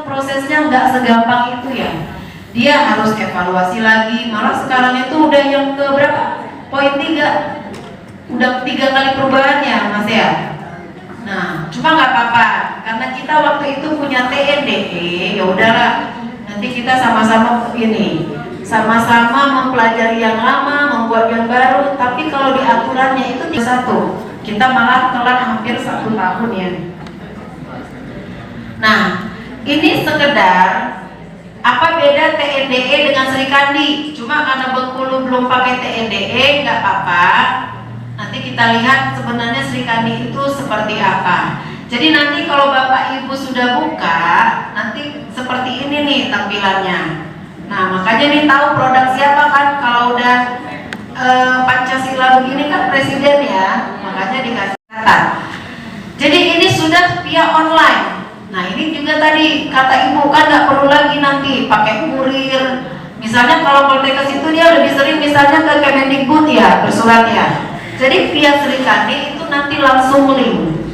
Prosesnya nggak segampang itu ya. Dia harus evaluasi lagi. Malah sekarang itu udah yang ke berapa? Poin 3. Udah 3 kali perubahannya, Mas ya. Nah, cuma nggak apa-apa karena kita waktu itu punya TNDE. Ya udahlah, nanti kita sama-sama ini, sama-sama mempelajari yang lama, membuat yang baru. Tapi kalau di aturannya itu 1, kita malah telat hampir 1 tahun ya. Nah, ini sekedar apa beda TNDE dengan Serikandi. Cuma karena Bengkulu belum pakai TNDE, nggak apa-apa. Nanti kita lihat sebenarnya Serikandi itu seperti apa. Jadi nanti kalau Bapak Ibu sudah buka, nanti seperti ini nih tampilannya. Nah, makanya nih tahu produk siapa kan. Kalau udah Pancasila begini kan presiden ya, makanya dikasih kata. Jadi ini sudah via online. Nah, ini juga tadi kata Ibu kan nggak perlu lagi nanti pakai kurir. Misalnya kalau Poltekkes itu dia lebih sering misalnya ke Kemendikbud ya, bersurat ya. Jadi via Serikandi itu nanti langsung link.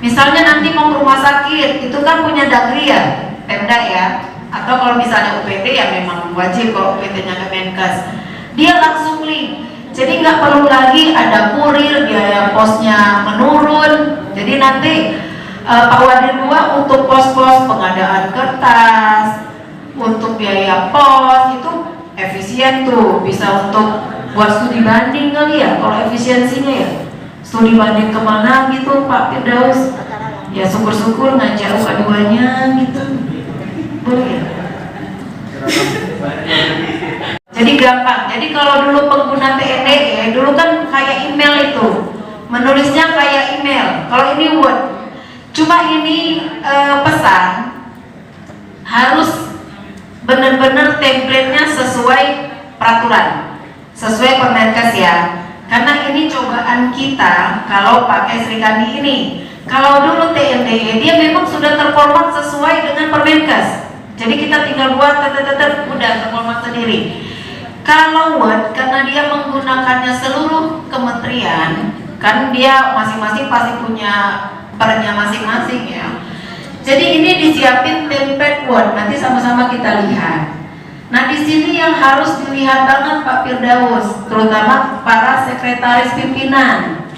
Misalnya nanti mau ke rumah sakit, itu kan punya Dagri ya, Pemda ya. Atau kalau misalnya UPT ya memang wajib kalau UPT-nya Kemenkes. Dia langsung link. Jadi nggak perlu lagi ada kurir, biaya posnya menurun. Jadi nanti Pak Wadir 2 untuk pos-pos pengadaan kertas, untuk biaya pos itu efisien tuh, bisa untuk buat studi banding kali ya, kalau efisiensinya ya. Studi banding kemana gitu Pak Firdaus? Ya syukur-syukur ngajak UK2-nya gitu. Boleh ya? Jadi gampang. Jadi kalau dulu pengguna TNDE, dulu kan kayak email itu, menulisnya kayak email. Kalau ini Word. Cuma ini pesan harus benar-benar template-nya sesuai peraturan, sesuai Permenkes ya. Karena ini cobaan kita kalau pakai Serikandi ini. Kalau dulu TNDE dia memang sudah terformat sesuai dengan Permenkes. Jadi kita tinggal buat udah terformat sendiri. Kalau Word karena dia menggunakannya seluruh kementerian, kan dia masing-masing pasti punya pernya masing-masing ya. Jadi ini disiapin template Word, nanti sama-sama kita lihat. Nah, di sini yang harus dilihat banget Pak Firdaus, terutama para sekretaris pimpinan.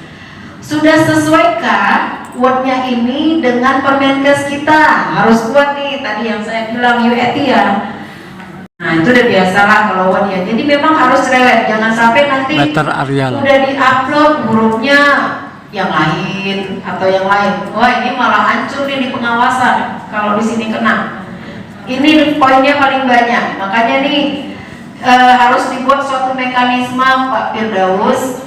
Sudah sesuaikah Word-nya ini dengan Permenkes kita? Harus kuat nih, tadi yang saya bilang UET ya. Nah, itu udah biasalah kalau Word ya. Jadi memang harus relate, jangan sampai nanti udah di-upload hurufnya yang lain atau yang lain. Wah, ini malah hancur nih di pengawasan kalau di sini kena. Ini poinnya paling banyak, makanya nih harus dibuat suatu mekanisme Pak Firdaus.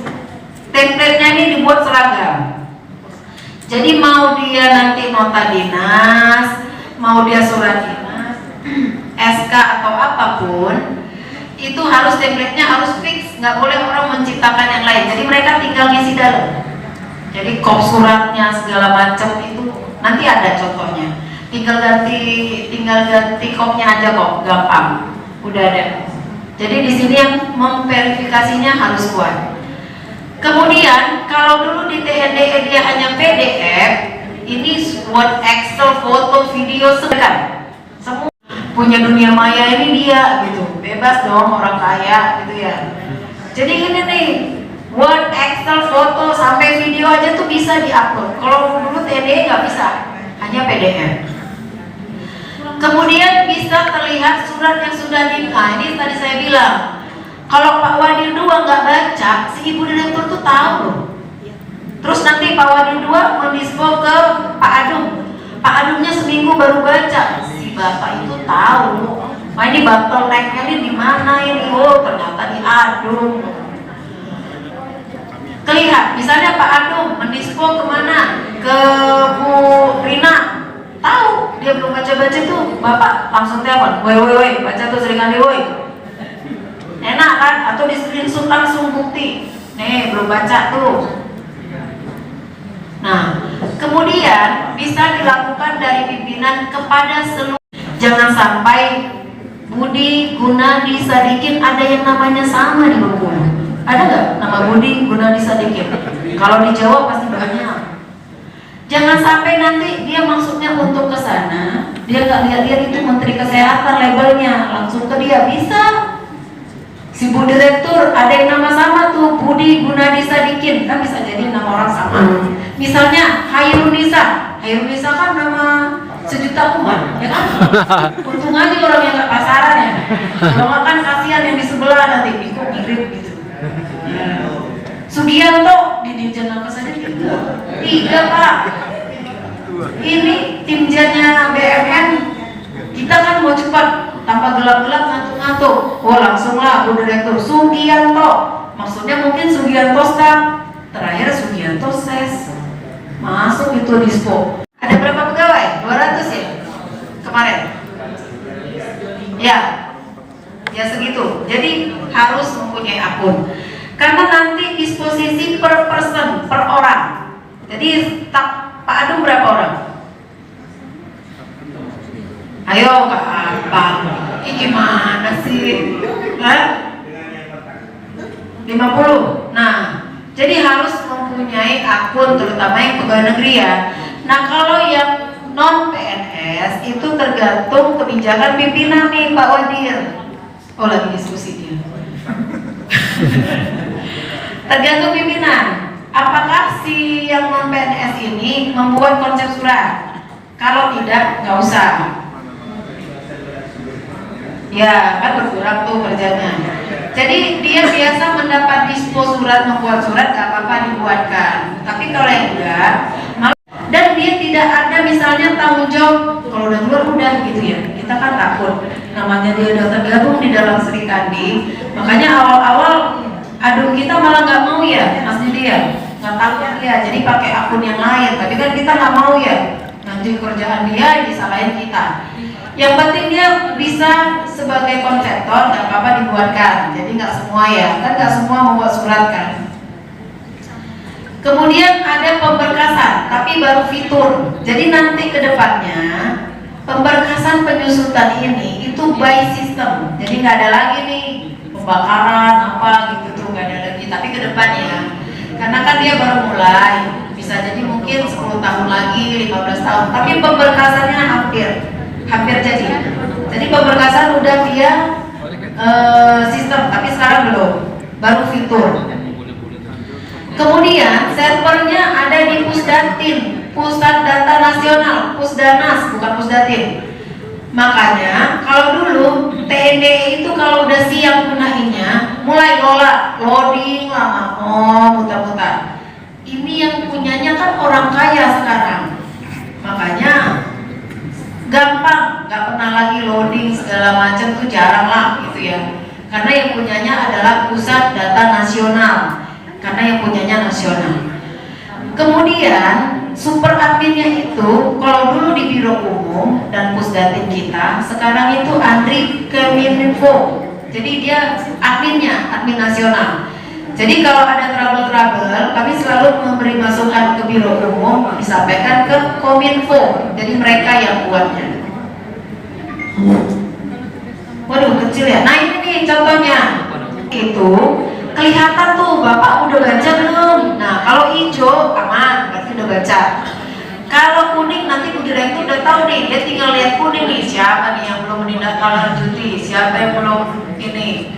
Template-nya ini dibuat seragam. Jadi mau dia nanti nota dinas, mau dia surat dinas, SK atau apapun, itu harus template-nya harus fix, nggak boleh orang menciptakan yang lain. Jadi mereka tinggal ngisi dalam. Jadi kop suratnya segala macam itu nanti ada contohnya. Tinggal ganti kopnya aja kok, gampang. Udah ada. Jadi di sini yang memverifikasinya harus kuat. Kemudian kalau dulu di TNDE dia hanya PDF, ini Word, Excel, foto, video semua. Semua punya dunia maya ini dia gitu. Bebas dong orang kaya gitu ya. Jadi ini nih Word, Excel, foto, sampai video aja tuh bisa diupload. Kalau dulu TNDE nggak bisa, hanya PDF. Kemudian bisa terlihat surat yang sudah ini tadi saya bilang. Kalau Pak Wadir 2 nggak baca, si Ibu Direktur tuh tahu loh. Terus nanti Pak Wadir 2 mendispo ke Pak Adung. Pak Adungnya seminggu baru baca. Si Bapak itu tahu. Wah, ini bottleneck-nya ini di mana ini? Oh, ternyata di Adung. Kelihat, misalnya Pak Adung mendispo kemana? Ke Bu Rina. Tahu, dia belum baca-baca tuh, Bapak langsung telepon, woi, baca tuh Serikandi woi. Enak kan? Atau di screenshot langsung bukti. Nih, belum baca tuh. Nah, kemudian bisa dilakukan dari pimpinan kepada seluruh. Jangan sampai Budi, Gunadi, Sadikin ada yang namanya sama di Bengkulu. Ada nggak nama Budi, Gunadi, Sadikin? Kalau di Jawa pasti banyak. Jangan sampai nanti dia maksudnya untuk ke sana, dia nggak lihat-lihat itu Menteri Kesehatan labelnya, langsung ke dia. Bisa. Si Bu Direktur ada yang nama sama tuh, Budi Gunadi Sadikin, kan bisa jadi nama orang sama. Misalnya Hairunisa kan nama sejuta umat, ya kan? Untung aja orang yang nggak pasaran ya. Kalau nggak kan kasihan yang di sebelah nanti, kok mirip gitu. Ya. Sugianto di Dirjen Nakes saja tiga Pak. Ini timjennya BMN, kita kan mau cepat tanpa gelap-gelap ngantuk-ngantuk. Oh langsunglah Bu Direktur Sugianto, maksudnya mungkin Sugianto Staf, terakhir Sugianto Ses, masuk itu dispo. Ada berapa pegawai? 200 ya kemarin? Ya segitu. Jadi harus mempunyai akun. Karena nanti disposisi per person, per orang. Jadi Pak Adung berapa orang? Ayo Kak Abang, ini gimana sih? 50. Nah, jadi harus mempunyai akun, terutama yang pegawai negeri ya. Nah, kalau yang non PNS itu tergantung kebijakan pimpinan nih Pak Wadir. Oh lagi diskusi dia. Tergantung pimpinan. Apakah si yang non PNS ini membuat konsep surat? Kalau tidak, nggak usah. Ya, kan berkurang tuh kerjanya. Jadi dia biasa mendapat dispo surat, membuat surat, nggak apa-apa dibuatkan. Tapi kalau yang enggak, dan dia tidak ada misalnya tanggung jawab, kalau udah keluar udah gitu ya. Kita kan takut. Namanya dia udah tergabung di dalam Serikandi, makanya awal-awal Adung kita malah nggak mau ya, Mas dia nggak takut ya, jadi pakai akun yang lain. Tapi kan kita nggak mau ya, nanti kerjaan dia disalahin kita. Yang penting dia bisa sebagai konseptor, nggak apa-apa dibuatkan. Jadi nggak semua ya, kan nggak semua membuat surat kan. Kemudian ada pemberkasan, tapi baru fitur. Jadi nanti kedepannya pemberkasan penyusutan ini itu by system. Jadi nggak ada lagi nih pembakaran apa gitu tuh, nggak ada lagi. Tapi kedepannya, karena kan dia baru mulai, bisa jadi mungkin 10 tahun lagi, 15 tahun. Tapi pemberkasannya hampir jadi. Jadi pemberkasan udah via sistem, tapi sekarang belum, baru fitur. Kemudian servernya ada di Pusdatin, Pusat Data Nasional, Pusdanas, bukan Pusdatin. Makanya kalau dulu TNDI itu kalau udah siap gunainnya, mulai loading lama, muter-muter. Ini yang punyanya kan orang kaya sekarang, makanya gampang, nggak pernah lagi loading segala macam tuh jarang lah gitu ya. Karena yang punyanya adalah Pusat Data Nasional, karena yang punyanya nasional. Kemudian super adminnya itu kalau dulu di Biro Umum dan Pusdatin kita, sekarang itu Andri Keminfo. Jadi dia adminnya, admin nasional. Jadi kalau ada trouble-trouble, kami selalu memberi masukan ke Biro Umum, disampaikan ke Kominfo. Jadi mereka yang buatnya. Waduh kecil ya. Nah ini nih contohnya. Itu kelihatan tuh Bapak udah baca belum? Nah kalau hijau aman, berarti udah baca. Kalau kuning nanti Bu Direktur udah tahu nih, dia tinggal lihat kuning nih, siapa nih yang belum menindaklanjuti, siapa yang belum ini.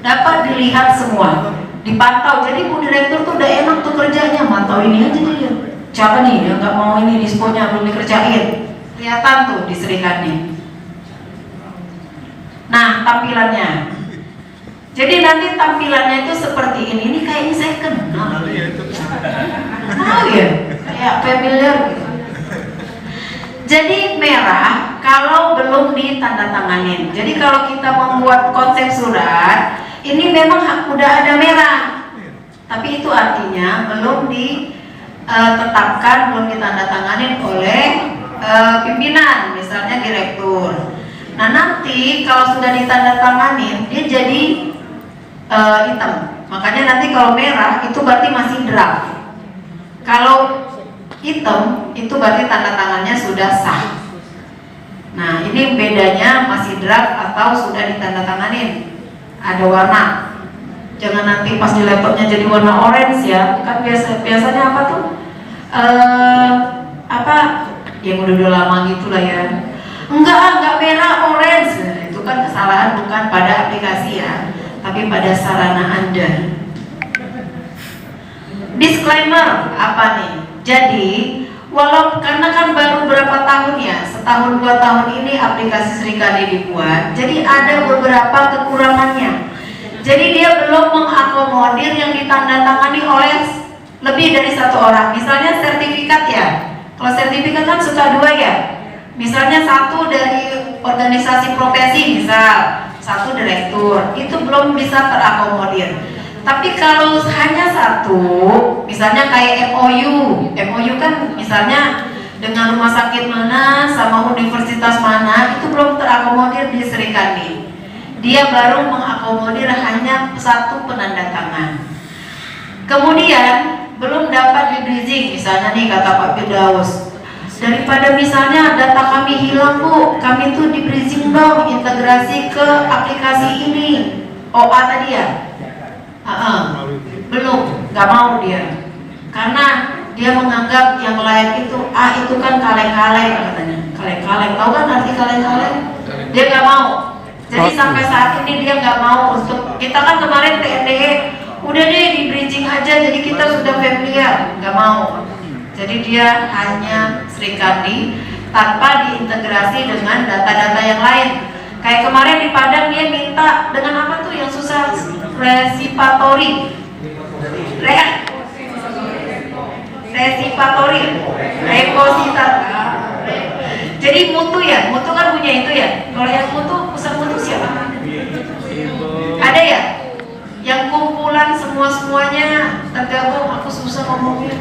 Dapat dilihat semua, dipantau. Jadi Bu Direktur tuh udah enak tuh kerjanya, mantau ini aja dia. Siapa nih yang nggak mau ini disponya belum dikerjain? Kelihatan tuh di Serikandi. Nah tampilannya. Jadi nanti tampilannya itu seperti ini. Ini kayaknya saya kenal. Tahu ya? Kayak familiar gitu. Jadi merah kalau belum ditandatanganin. Jadi kalau kita membuat konsep surat, ini memang udah ada merah. Tapi itu artinya belum ditetapkan, belum ditandatanganin oleh pimpinan, misalnya direktur. Nah nanti kalau sudah ditandatanganin, dia jadi hitam. Makanya nanti kalau merah itu berarti masih draft. Kalau hitam itu berarti tanda tangannya sudah sah. Nah ini bedanya masih draft atau sudah ditandatanganin. Ada warna. Jangan nanti pas di laptopnya jadi warna orange ya. Kan biasanya apa tuh? Apa yang udah lama gitulah ya. Enggak merah, orange. Nah, itu kan kesalahan bukan pada aplikasi ya, tapi pada sarana Anda. Disclaimer apa nih? Jadi karena kan baru berapa tahun ya, setahun 2 tahun ini aplikasi Srikandi dibuat, jadi ada beberapa kekurangannya. Jadi dia belum mengakomodir yang ditandatangani oleh lebih dari 1 orang. Misalnya sertifikat ya, kalau sertifikat kan suka 2 ya. Misalnya 1 dari organisasi profesi, misal 1 direktur, itu belum bisa terakomodir. Tapi kalau hanya 1, misalnya kayak MOU kan misalnya dengan rumah sakit mana sama universitas mana, itu belum terakomodir di Srikandi. Dia baru mengakomodir hanya 1 penanda tangan. Kemudian belum dapat di bridging, misalnya nih kata Pak Firdaus, daripada misalnya data kami hilang Bu, kami tuh di bridging dong, integrasi ke aplikasi ini, OA tadi ya. Belum, nggak mau dia, karena dia menganggap yang lain itu itu kan kaleng-kaleng katanya. Kaleng-kaleng, tahu kan arti kaleng-kaleng? Dia nggak mau. Jadi sampai saat ini dia nggak mau untuk, kita kan kemarin TNDE udah deh di bridging aja, jadi kita sudah familiar, nggak mau. Jadi dia hanya Srikandi tanpa diintegrasi dengan data-data yang lain. Kayak kemarin di Padang dia minta dengan apa tuh yang susah, resipatori, repositor. Jadi mutu ya, mutu kan punya itu ya. Kalau yang pusat mutu siapa? Ada ya? Yang kumpulan semuanya tergabung. Aku susah ngomongnya.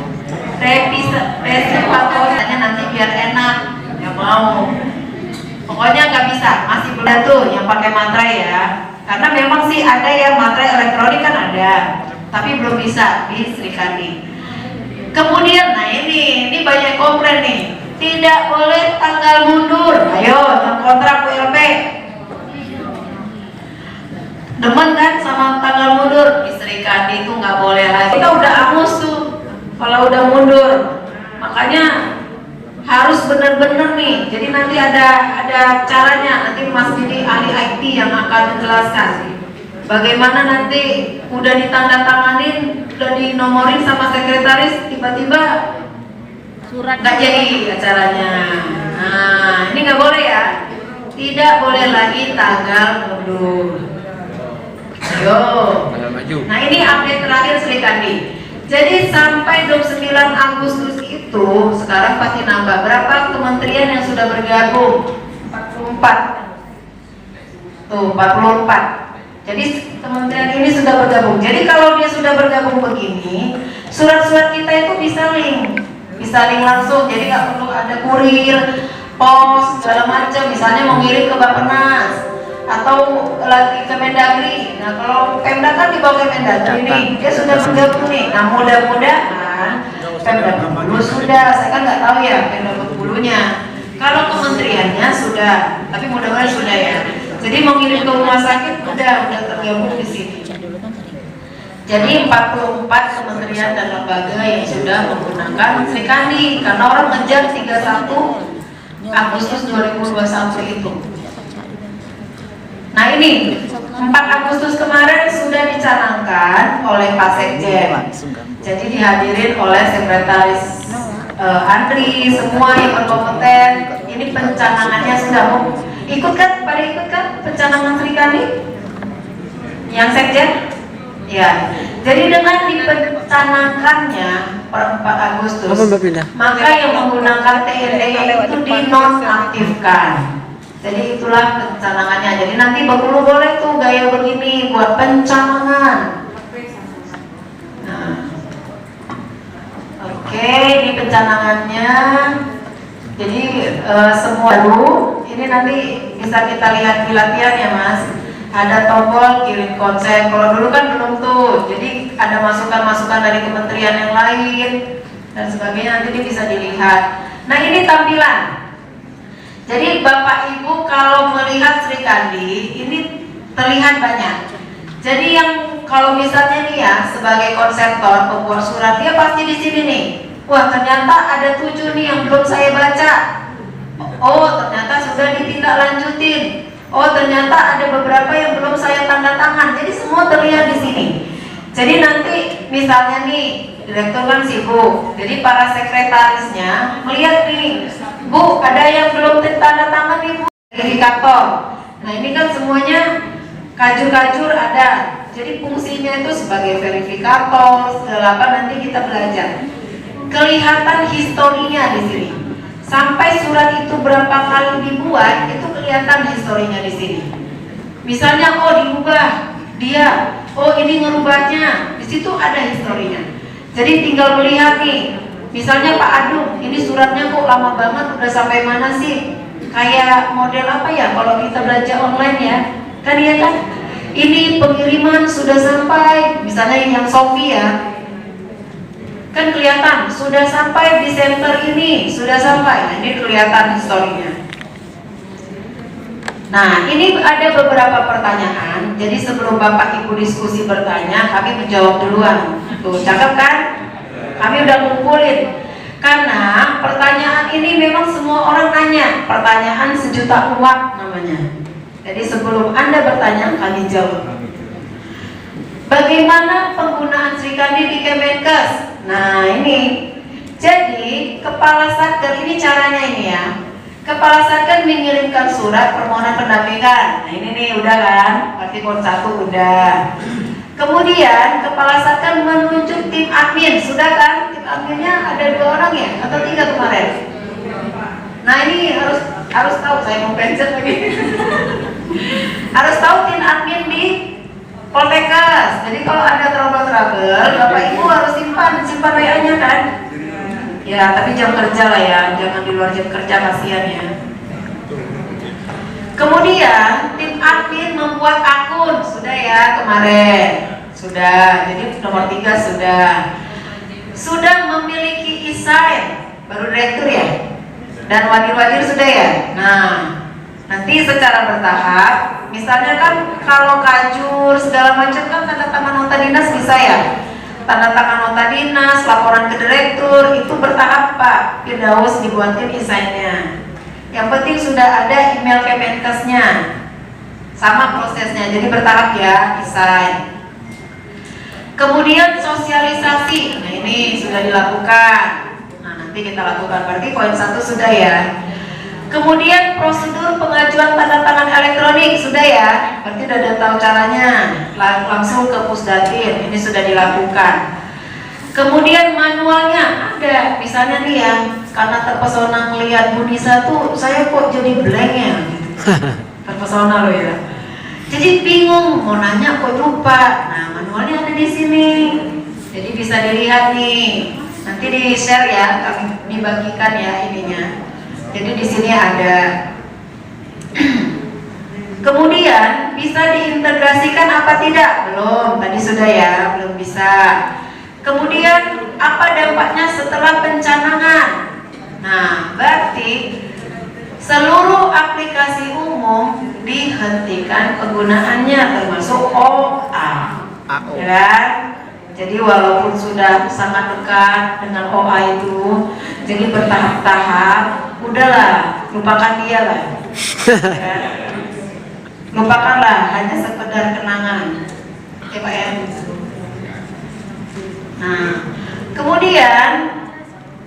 Resipatori, nanti biar enak. Gak mau. Pokoknya nggak bisa, masih belum tuh yang pakai materai ya. Karena memang sih ada ya materai elektronik kan ada, tapi belum bisa di Srikandi. Kemudian, nah ini banyak komplain nih, tidak boleh tanggal mundur. Ayo, yang kontrak ULP, demen kan sama tanggal mundur? Di Srikandi itu nggak boleh lagi. Kita udah angus tuh, kalau udah mundur, makanya harus benar-benar nih. Jadi nanti ada caranya. Nanti Mas Didi ahli IT yang akan menjelaskan bagaimana nanti udah ditandatanganin, udah dinomorin sama sekretaris, tiba-tiba surat nggak jadi acaranya. Nah ini nggak boleh ya. Tidak boleh lagi tanggal mundur. Ayo. Nah ini update terakhir Srikandi. Jadi sampai 29 Agustus itu sekarang pasti nambah. Berapa kementerian yang sudah bergabung? 44. Tuh 44. Jadi kementerian ini sudah bergabung. Jadi kalau dia sudah bergabung begini, surat-surat kita itu bisa link langsung. Jadi nggak perlu ada kurir, pos, segala macam. Misalnya mau ngirim ke Bappenas atau lagi ke Mendagri. Nah kalau Pemda kan dibawa ke Mendagri nih, dia sudah bergabung nih. Nah mudah-mudahan Pemda Bengkulu sudah, saya kan nggak tahu ya Pemda Bengkulunya. Kalau kementeriannya sudah, tapi mudah-mudahan sudah ya. Jadi mau ngirim ke rumah sakit udah tergabung di sini. Jadi 44 kementerian dan lembaga yang sudah menggunakan Srikandi karena orang ngejar 31 Agustus 2021 itu. Nah ini 4 Agustus kemarin sudah dicanangkan oleh Pak Sekjen. Jadi dihadirin oleh Sekretaris Andri, semua yang berkompeten. Ini pencanangannya sudah mau ikut kan? Pada ikut kan pencanangan Srikandi? Yang Sekjen? Ya. Jadi dengan dipencanangkannya per 4 Agustus, maka yang menggunakan TNDE itu dinonaktifkan. Jadi itulah pencanangannya. Jadi nanti Bengkulu boleh tuh gaya begini buat pencanangan. Nah, oke, ini pencanangannya. Jadi semua dulu. Ini nanti bisa kita lihat di latihan ya Mas. Ada tombol kirim konsen. Kalau dulu kan belum tuh. Jadi ada masukan-masukan dari kementerian yang lain dan sebagainya. Nanti bisa dilihat. Nah ini tampilan. Jadi Bapak Ibu kalau melihat Srikandi ini terlihat banyak. Jadi yang kalau misalnya nih ya sebagai konseptor pembuat surat, dia pasti di sini nih. Wah, ternyata ada 7 nih yang belum saya baca. Oh, ternyata sudah ditindaklanjutin. Oh, ternyata ada beberapa yang belum saya tanda tangan. Jadi semua terlihat di sini. Jadi nanti misalnya nih direktur kan sibuk, jadi para sekretarisnya melihat nih, Bu, ada yang belum tanda tangan nih, Bu, verifikator. Nah, ini kan semuanya kajur-kajur ada. Jadi fungsinya itu sebagai verifikator, segala apa nanti kita belajar. Kelihatan historinya di sini. Sampai surat itu berapa kali dibuat, itu kelihatan historinya di sini. Misalnya, oh diubah, dia, oh ini ngerubahnya, di situ ada historinya. Jadi tinggal melihat nih, misalnya Pak Adung, ini suratnya kok lama banget, udah sampai mana sih? Kayak model apa ya? Kalau kita belajar online ya, kan ya kan? Ini pengiriman sudah sampai, misalnya yang Sofi ya, kan kelihatan sudah sampai di center ini, sudah sampai. Nah, ini kelihatan historinya. Nah, ini ada beberapa pertanyaan. Jadi sebelum Bapak Ibu diskusi bertanya, kami menjawab duluan. Tuh, cakep kan? Kami udah ngumpulin. Karena pertanyaan ini memang semua orang nanya. Pertanyaan sejuta umat namanya. Jadi sebelum Anda bertanya, kami jawab. Bagaimana penggunaan Sri Kandi di Kemenkes? Nah, ini. Jadi, Kepala Satker ini caranya ini ya. Kepala Satker mengirimkan surat permohonan pendampingan. Nah, ini nih udah kan? Artikel 1 udah. Kemudian Kepala Satker menunjuk tim admin. Sudah kan? Tim adminnya ada 2 orang ya? Atau 3 kemarin? Nah, ini harus tahu, saya mau pencet lagi. Harus tahu tim admin di Poltekkes. Jadi kalau ada trouble, Bapak Ibu harus simpan WA-nya kan? Ya, tapi jam kerja lah ya, jangan di luar jam kerja, kasihan ya. Kemudian tim admin membuat akun, sudah ya kemarin, sudah. Jadi nomor 3 sudah memiliki e-sign, baru direktur ya, dan wadir-wadir sudah ya. Nah, nanti secara bertahap, misalnya kan kalau kajur segala macam kan tanda tangan nota dinas bisa ya. Tanda tangan nota dinas, laporan ke direktur, itu bertahap Pak. Firdaus dibuatin e-sign-nya. Yang penting sudah ada email Kemenkesnya. Sama prosesnya, jadi bertahap ya, e-sign. Kemudian sosialisasi, nah ini sudah dilakukan. Nah nanti kita lakukan, berarti poin 1 sudah ya. Kemudian prosedur pengajuan tanda tangan elektronik sudah ya, berarti udah tahu caranya, langsung ke Pusdatin, ini sudah dilakukan. Kemudian manualnya ada, misalnya nih ya, karena terpesona melihat Bu Nisa tuh, saya kok jadi blank ya, terpesona loh ya. Jadi bingung mau nanya kok lupa. Nah manualnya ada di sini, jadi bisa dilihat nih, nanti di share ya, kami dibagikan ya ininya. Jadi di sini ada. Kemudian bisa diintegrasikan apa tidak? Belum, tadi sudah ya, belum bisa. Kemudian apa dampaknya setelah pencanangan? Nah, berarti seluruh aplikasi umum dihentikan penggunaannya termasuk OA. Ya. Jadi walaupun sudah sangat dekat dengan OA itu, jadi bertahap-tahap, udahlah, lupakan dia lah. Ya. Lupakanlah, hanya sekedar kenangan. Oke Pak ya. Nah, kemudian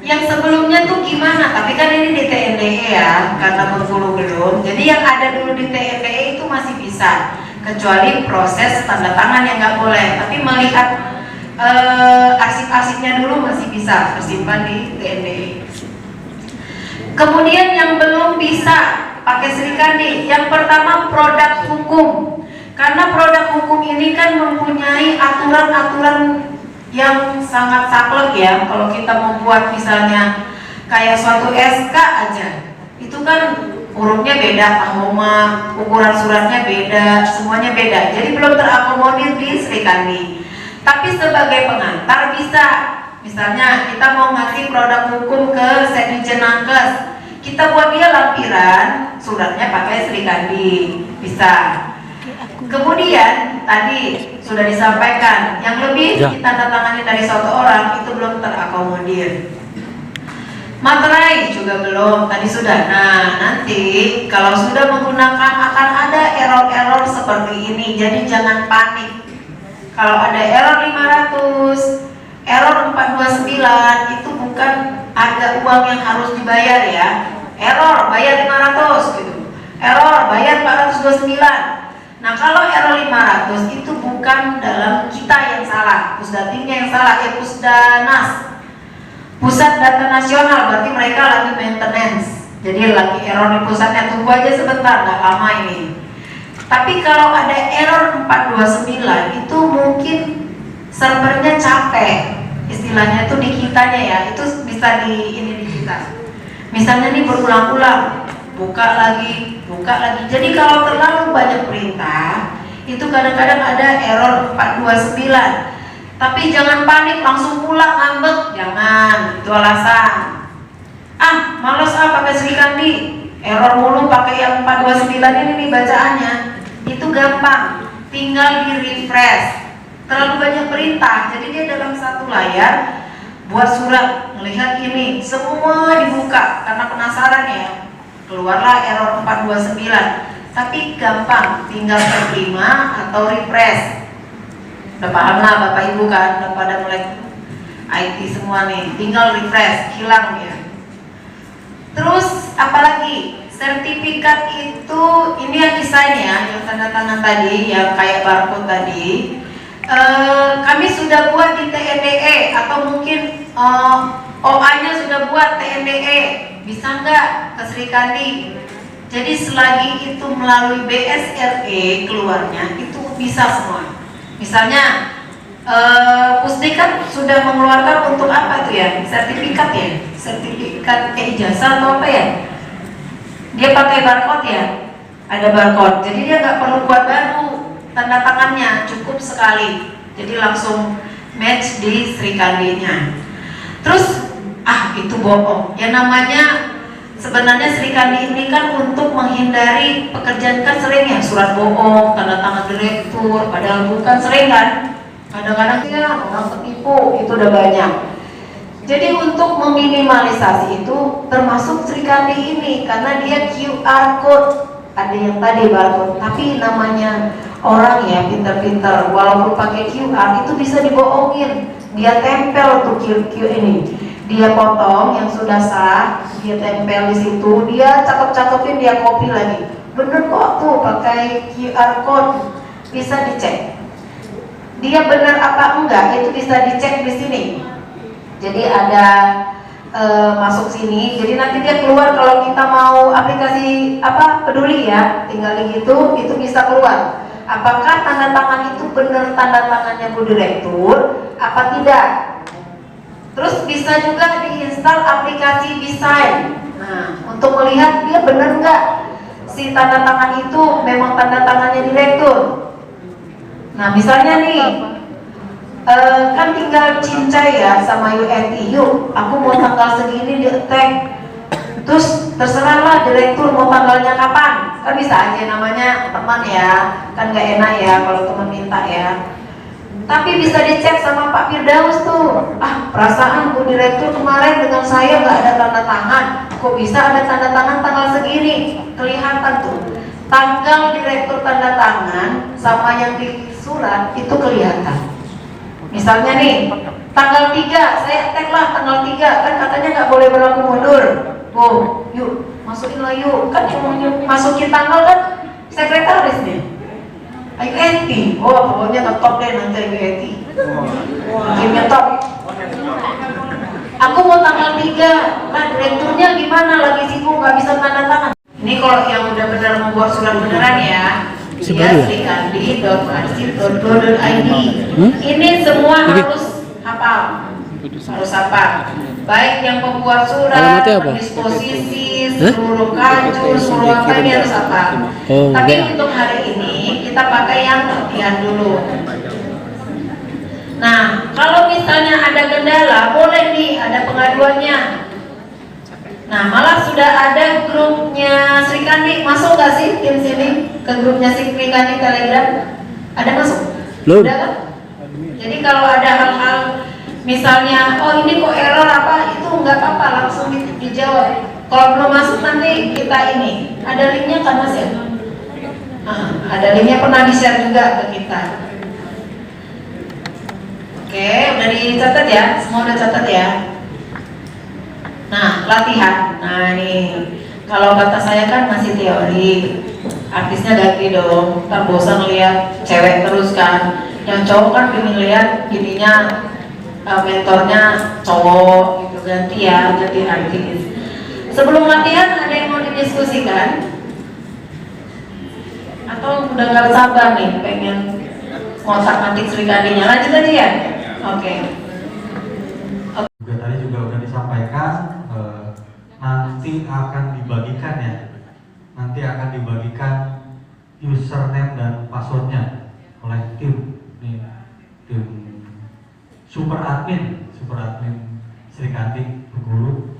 yang sebelumnya tuh gimana? Tapi kan ini di TNDE ya, karena bengkulu belum. Jadi yang ada dulu di TNDE itu masih bisa, kecuali proses tanda tangan yang nggak boleh. Tapi melihat arsip-arsipnya dulu masih bisa tersimpan di TNDE. Kemudian yang belum bisa pakai Sri Kandi, yang pertama produk hukum. Karena produk hukum ini kan mempunyai aturan-aturan yang sangat saklek ya. Kalau kita membuat misalnya kayak suatu SK aja, itu kan hurufnya beda, tahoma, ukuran suratnya beda, semuanya beda. Jadi belum terakomodir di Sri Kandi. Tapi sebagai pengantar bisa, misalnya kita mau ngasih produk hukum ke Sekjen Nankes, kita buat dia lampiran, suratnya pakai Sri Kandi, bisa. Kemudian tadi sudah disampaikan, yang lebih ditandatangani dari satu orang itu belum terakomodir. Materai juga belum, tadi sudah. Nah, nanti kalau sudah menggunakan akan ada error-error seperti ini, jadi jangan panik. Kalau ada error 500, error 429, itu bukan ada uang yang harus dibayar ya. Error bayar 500 gitu, error bayar 429. Nah, kalau error 500 itu bukan dalam kita yang salah, Pusdatinnya yang salah, ya Pusdanas, Pusat Data Nasional, berarti mereka lagi maintenance. Jadi lagi error di pusatnya, tunggu aja sebentar, nggak lama ini. Tapi kalau ada error 429 itu mungkin servernya capek, istilahnya itu di kitanya ya, itu bisa di kita. Misalnya nih berulang-ulang, buka lagi. Jadi kalau terlalu banyak perintah, itu kadang-kadang ada error 429. Tapi jangan panik, langsung pulang ngambek, jangan, itu alasan. Males pakai Sri Kandi, error mulu pakai yang 429 ini nih bacaannya. Itu gampang, tinggal di refresh. Terlalu banyak perintah, jadi dia dalam satu layar buat surat, melihat ini semua dibuka karena penasaran ya. Keluarlah error 429. Tapi gampang, tinggal F5 atau refresh. Udah paham lah Bapak Ibu kan, udah pada mulai IT semua nih, tinggal refresh, hilang ya. Terus apalagi sertifikat itu, ini yang desainnya, yang tanda tangan tadi, yang kayak barcode tadi. Kami sudah buat di TNDE atau mungkin OA-nya sudah buat TNDE, bisa nggak ke Sri Kandi? Jadi selagi itu melalui BSRE keluarnya itu bisa semua. Misalnya Pusdikat sudah mengeluarkan untuk apa tuh ya? Sertifikat ya? Sertifikat ijazah atau apa ya? Dia pakai barcode ya? Ada barcode, jadi dia nggak perlu buat baru. Tanda tangannya cukup sekali, jadi langsung match di Sri Kandi-nya. Terus itu bohong. Yang namanya sebenarnya Sri Kandi ini kan untuk menghindari pekerjaan kan sering ya surat bohong, tanda tangan direktur, padahal bukan, sering kan. Kadang-kadang ya orang tertipu, itu udah banyak. Jadi untuk meminimalisasi itu termasuk Sri Kandi ini karena dia QR code. Ada yang tadi barcode, tapi namanya orang ya pinter-pinter, walaupun pakai QR itu bisa dibohongin. Dia tempel tuh Q ini, dia potong yang sudah sah, dia tempel di situ, dia cakep-cakepin, dia copy lagi. Bener kok tuh pakai QR code, bisa dicek. Dia bener apa enggak itu bisa dicek di sini. Jadi ada masuk sini, jadi nanti dia keluar kalau kita mau aplikasi peduli ya, tinggal gitu, itu bisa keluar. Apakah tanda tangan itu benar tanda tangannya Bu Direktur apa tidak? Terus bisa juga diinstal aplikasi desain. Nah, untuk melihat dia benar nggak si tanda tangan itu memang tanda tangannya Direktur. Nah, misalnya nih kan tinggal cincai ya sama UNT, yuk aku mau tanggal segini di attack, terus terserahlah Direktur mau tanggalnya kapan, kan bisa aja, namanya teman ya, kan gak enak ya kalau teman minta ya. Tapi bisa dicek sama Pak Firdaus tuh, perasaan Bu Direktur kemarin dengan saya gak ada tanda tangan, kok bisa ada tanda tangan tanggal segini, kelihatan tuh tanggal Direktur tanda tangan sama yang di surat itu kelihatan. Misalnya nih, tanggal 3, saya tag lah tanggal 3, kan katanya nggak boleh berlaku mundur. Yuk, masukin lah yuk. Kan yang masukin tanggal kan sekretaris nih. Ayo Eti, pokoknya ngetop deh nanti Ayo Eti. Bikin ngetop. Aku mau tanggal 3, nah direkturnya gimana? Lagi sibuk, nggak bisa tanda tangan. Ini kalau yang udah benar membuat surat beneran ya. Srikandi.arsip.go.id. Ini semua harus hafal, baik yang pembuat surat, disposisi, seluruh kaju, seluruh apa ini harus hafal. Tapi untuk hari ini kita pakai yang latihan dulu. Nah, kalau misalnya ada kendala, boleh nih ada pengaduannya. Nah, malah sudah ada grupnya Sri Kandi, masuk gak sih tim sini ke grupnya Sri Kandi Telegram? Ada masuk? Belum. Udah kan? Jadi kalau ada hal-hal misalnya, oh ini kok error apa, itu nggak apa-apa, langsung dijawab. Kalau belum masuk nanti kita ini, ada linknya kan Mas ya? Ada linknya, pernah di-share juga ke kita. Oke, udah dicatat ya? Semua udah catat ya? Nah, latihan. Nah ini, kalau kata saya kan masih teori, artisnya ganti dong, ntar bosan lihat cewek terus kan. Yang cowok kan pengen lihat gininya, mentornya cowok gitu, ganti ya, ganti artis. Sebelum latihan ada yang mau didiskusikan? Atau udah gak sabar nih pengen ngotak-ngatik Sri Kandinya? Lanjut aja ya? Oke. Juga tadi juga udah disampaikan, nanti akan dibagikan ya. Nanti akan dibagikan username dan passwordnya oleh tim super admin Sri Kandi Guru.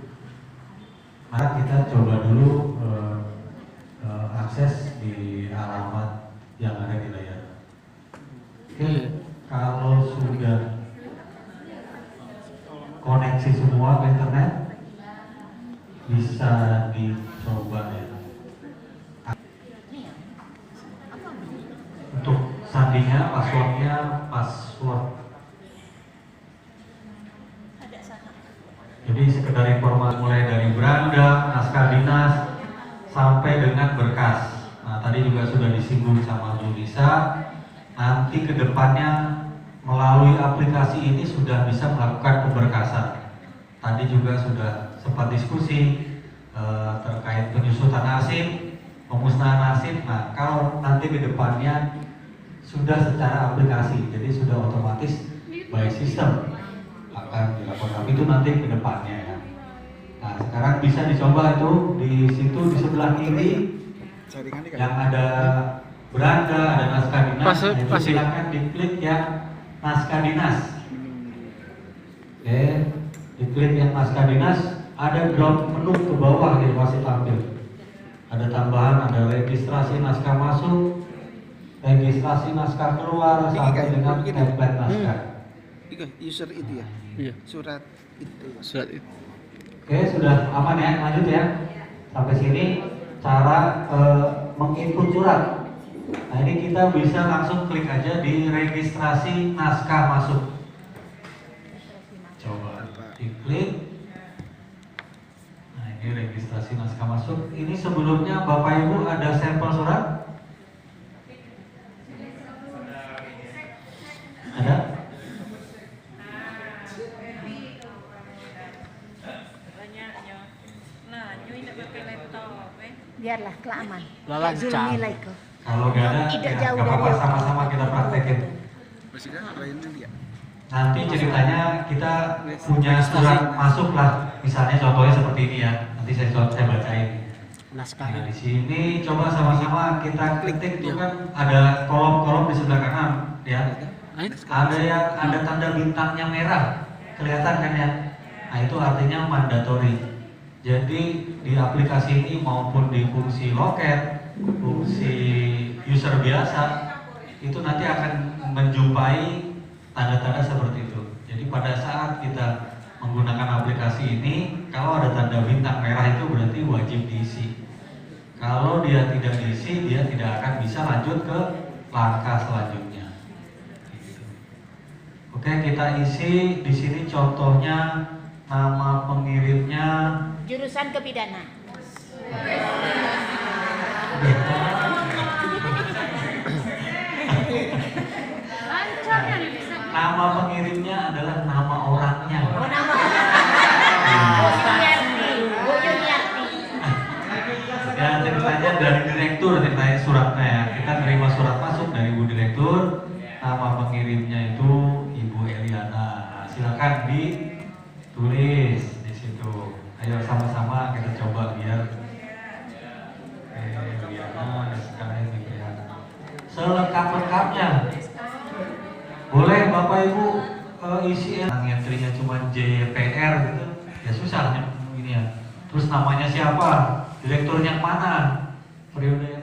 Maka kita coba dulu akses di alamat yang ada di layar. Oke, kalau sudah koneksi semua ke internet, bisa dicoba ya. Untuk sandinya, password. Jadi sekedar informasi mulai dari beranda, naskah dinas, sampai dengan berkas. Nah tadi juga sudah disinggung sama Bu Lisa. Nanti kedepannya melalui aplikasi ini sudah bisa melakukan pemberkasan. Tadi juga sudah sempat diskusi terkait penyusutan nasib, pemusnahan nasib. Nah kalau nanti kedepannya sudah secara aplikasi, jadi sudah otomatis by system akan dilakukan. Tapi itu nanti ke depannya ya. Nah, sekarang bisa dicoba itu di situ di sebelah kiri yang ada beranda, ada naskah dinas. Nah, silakan diklik yang naskah dinas. Oke, diklik yang naskah dinas, ada drop menu ke bawah yang masih tampil. Ada tambahan, ada registrasi naskah masuk, registrasi naskah keluar, sampai dengan template naskah. User itu ya? Iya. Surat itu. Oke, sudah aman ya, lanjut ya. Sampai sini cara menginput surat. Nah ini kita bisa langsung klik aja di registrasi naskah masuk. Coba diklik. Nah ini registrasi naskah masuk. Ini sebelumnya Bapak Ibu ada sampel surat? Ada? Biarlah kelamaan. Lancar. Nilai kok. Kalau nggak ada, Tidak ya jauh nggak apa-apa, dari sama-sama kita praktekin. Nanti ceritanya kita punya surat masuk lah, misalnya contohnya seperti ini ya. Nanti saya bacain. Naskah. Nah, di sini coba sama-sama kita klik itu kan ada kolom-kolom di sebelah kanan ya. Ada yang ada tanda bintangnya merah, kelihatan kan ya? Nah itu artinya mandatory. Jadi di aplikasi ini maupun di fungsi loket, fungsi user biasa, itu nanti akan menjumpai tanda-tanda seperti itu. Jadi pada saat kita menggunakan aplikasi ini, kalau ada tanda bintang merah itu berarti wajib diisi. Kalau dia tidak diisi, dia tidak akan bisa lanjut ke langkah selanjutnya. Oke, kita isi di sini contohnya nama pengirimnya. Jurusan kepidana. Nama pengirimnya adalah nama orangnya. Oh, nama. Bu Yuniarti. Ya ceritanya dari direktur, ceritanya suratnya ya. Kita terima surat masuk dari Bu Direktur. Nama pengirimnya itu Ibu Eliana. Nah, silakan ditulis di situ. Ayo sama-sama kita coba biar Eliana SKM Eliana. Selengkap-lengkapnya. Boleh Bapak Ibu isi yang entry-nya cuma JPR gitu. Ya susah ini ya. Terus namanya siapa? Direkturnya mana? Periode